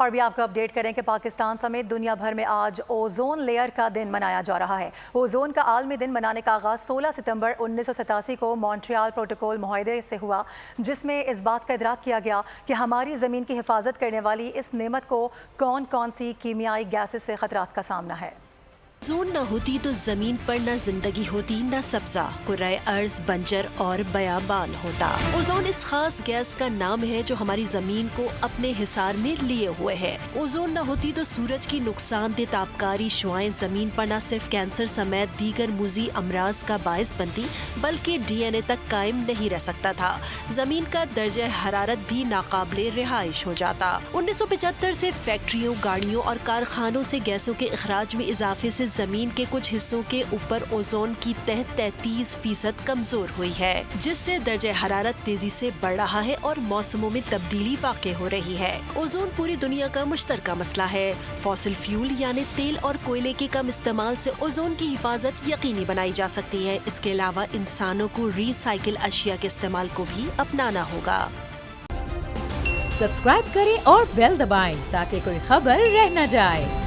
اور بھی آپ کو اپڈیٹ کریں کہ پاکستان سمیت دنیا بھر میں آج اوزون لیئر کا دن منایا جا رہا ہے۔ اوزون کا عالمی دن منانے کا آغاز 16 ستمبر 1987 کو مونٹریال پروٹوکول معاہدے سے ہوا، جس میں اس بات کا ادراک کیا گیا کہ ہماری زمین کی حفاظت کرنے والی اس نعمت کو کون کون سی کیمیائی گیسز سے خطرات کا سامنا ہے۔ اوزون نہ ہوتی تو زمین پر نہ زندگی ہوتی، نہ سبزہ، کرۂ ارض بنجر اور بیابان ہوتا۔ اوزون اس خاص گیس کا نام ہے جو ہماری زمین کو اپنے حصار میں لیے ہوئے ہے۔ اوزون نہ ہوتی تو سورج کی نقصان دہ تابکاری شعاعیں زمین پر نہ صرف کینسر سمیت دیگر مضر امراض کا باعث بنتی بلکہ ڈی این اے تک قائم نہیں رہ سکتا تھا۔ زمین کا درجہ حرارت بھی ناقابل رہائش ہو جاتا۔ 1975 سے فیکٹریوں، گاڑیوں اور کارخانوں سے گیسوں کے اخراج میں اضافے سے زمین کے کچھ حصوں کے اوپر اوزون کی تہ 33% کمزور ہوئی ہے، جس سے درجہ حرارت تیزی سے بڑھ رہا ہے اور موسموں میں تبدیلی واقع ہو رہی ہے۔ اوزون پوری دنیا کا مشترکہ مسئلہ ہے۔ فوسل فیول یعنی تیل اور کوئلے کے کم استعمال سے اوزون کی حفاظت یقینی بنائی جا سکتی ہے۔ اس کے علاوہ انسانوں کو ری سائیکل اشیاء کے استعمال کو بھی اپنانا ہوگا۔ سبسکرائب کریں اور بیل دبائیں تاکہ کوئی خبر رہ نہ جائے۔